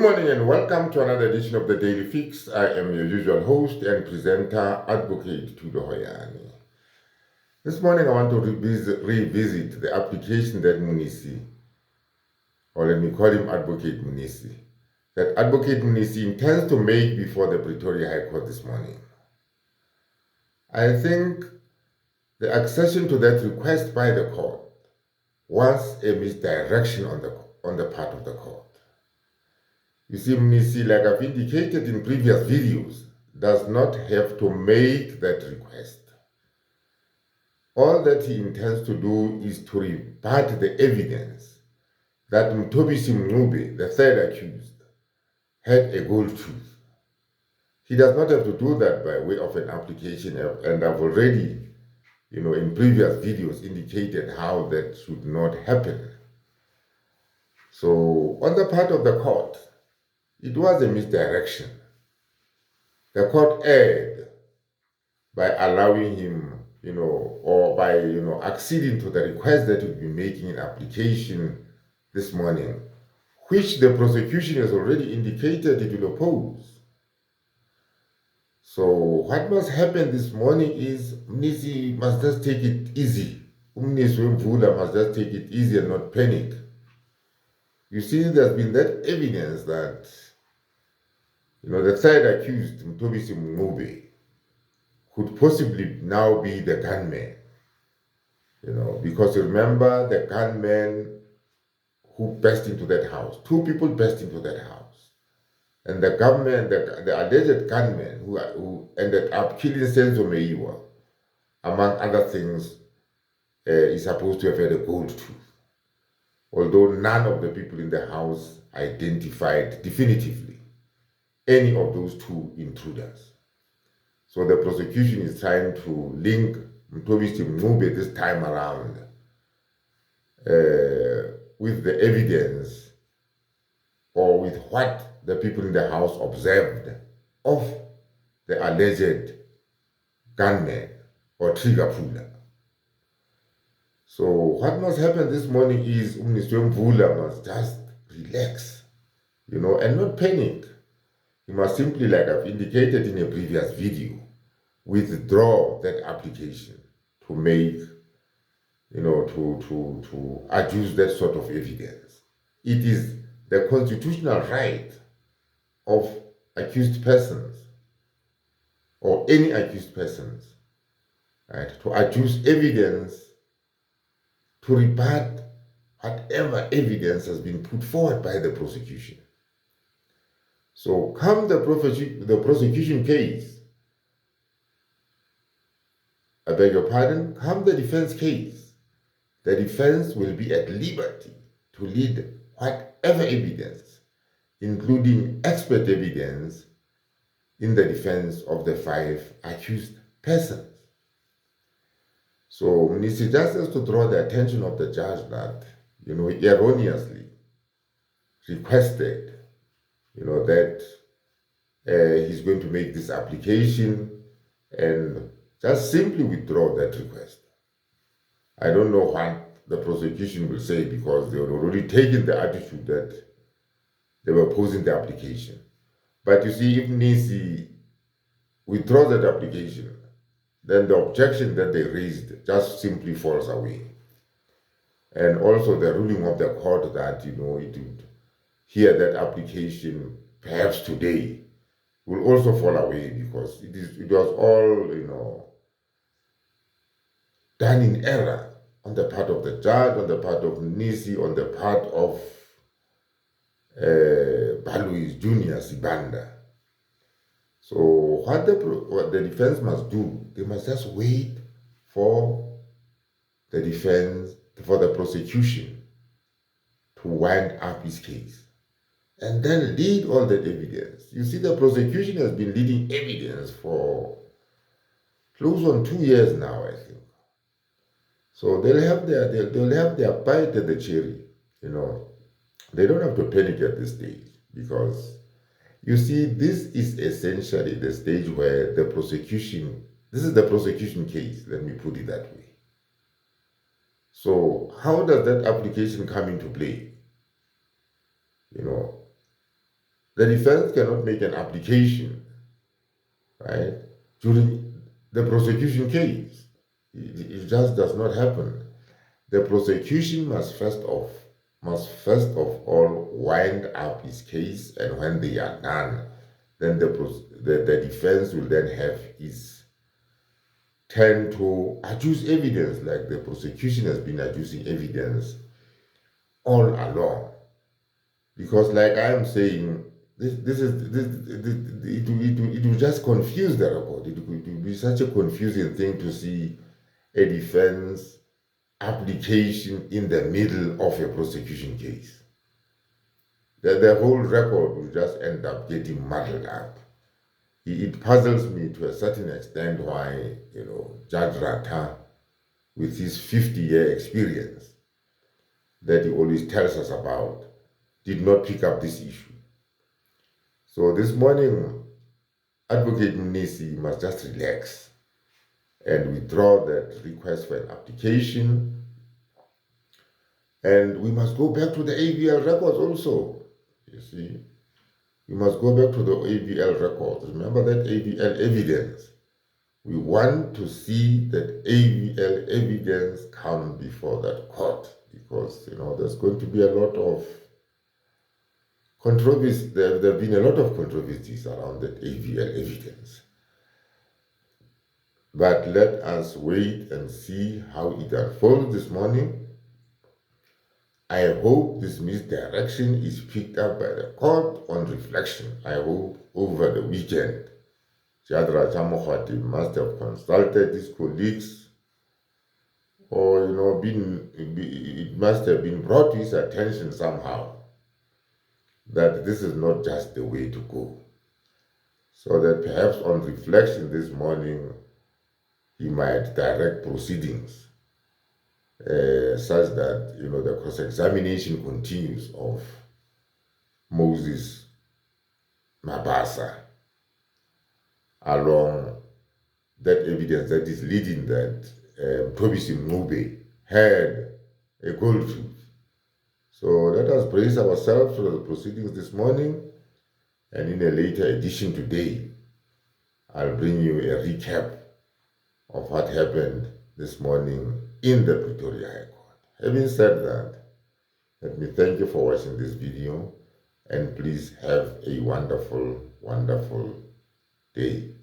Good morning and welcome to another edition of the Daily Fix. I am your usual host and presenter, Advocate Tudo Hoyani. This morning I want to revisit the application that Munisi, or let me call him Advocate Munisi, that Advocate Munisi intends to make before the Pretoria High Court this morning. I think the accession to that request by the court was a misdirection on the part of the court. You see, Munisi, like I've indicated in previous videos, does not have to make that request. All that he intends to do is to rebut the evidence that Mthobisi Mncube, the third accused, had a gold tooth. He does not have to do that by way of an application, and I've already, in previous videos indicated how that should not happen. So, on the part of the court, it was a misdirection. The court erred by allowing him, or by, acceding to the request that he'll be making an application this morning, which the prosecution has already indicated it will oppose. So what must happen this morning is Mnisi must just take it easy. Mnisi must just take it easy and not panic. You see, there's been that evidence that, the third accused, Mthobisi Mncube, could possibly now be the gunman. Because you remember the gunman who burst into that house. Two people burst into that house. And the government, the alleged gunman who ended up killing Senzo MEYIWA, among other things, is supposed to have had a gold tooth. Although none of the people in the house identified definitively any of those two intruders. So the prosecution is trying to link Mthobisi Mncube this time around with the evidence or with what the people in the house observed of the alleged gunman or trigger puller. So what must happen this morning is Mr. Mvula must just relax, and not panic. He must simply, like I've indicated in a previous video, withdraw that application to make, to adduce that sort of evidence. It is the constitutional right of accused persons or any accused persons, right, to adduce evidence to rebut whatever evidence has been put forward by the prosecution. So come the prosecution case, I beg your pardon, come the defense case, the defense will be at liberty to lead whatever evidence, including expert evidence, in the defense of the 5 accused persons. So Mnisi just has to draw the attention of the judge that, he erroneously requested, that he's going to make this application and just simply withdraw that request. I don't know what the prosecution will say because they had already taken the attitude that they were opposing the application. But you see, if Mnisi withdraws that application, then the objection that they raised just simply falls away. And also the ruling of the court that, it would hear that application perhaps today will also fall away because it was all, done in error on the part of the judge, on the part of Nisi, on the part of Balui's Junior Sibanda. So what the defense must do, they must just wait for the defense, for the prosecution to wind up his case and then lead all that evidence. You see, the prosecution has been leading evidence for close on 2 years now, I think. So they'll have their bite at the cherry, They don't have to panic at this stage because, you see, this is essentially the stage where this is the prosecution case, let me put it that way. So how does that application come into play? the defense cannot make an application, right, during the prosecution case. It just does not happen. The prosecution must first of all wind up his case, and when they are done, then the defense will then have his turn to adduce evidence, like the prosecution has been adducing evidence all along. Because, like I am saying, it will just confuse the record. It will be such a confusing thing to see a defense application in the middle of a prosecution case. The whole record will just end up getting muddled up. It puzzles me to a certain extent why, Judge Ratha, with his 50-year experience that he always tells us about, did not pick up this issue. So this morning, Advocate Mnisi must just relax and withdraw that request for an application. And we must go back to the AVL records also. You see, we must go back to the AVL records. Remember that AVL evidence. We want to see that AVL evidence come before that court, because there's going to be a lot of controversy. There have been a lot of controversies around that AVL evidence. But let us wait and see how it unfolds this morning. I hope this misdirection is picked up by the court on reflection. I hope over the weekend, Judge Ratha must have consulted his colleagues, or it must have been brought to his attention somehow that this is not just the way to go. So that perhaps on reflection this morning, he might direct proceedings such that the cross-examination continues of Moses Mabasa along that evidence that is leading that Tobisi Mube had a gold tooth. So let us brace ourselves for the proceedings this morning, and in a later edition today, I'll bring you a recap of what happened this morning in the Pretoria High Court. Having said that, let me thank you for watching this video, and please have a wonderful, wonderful day.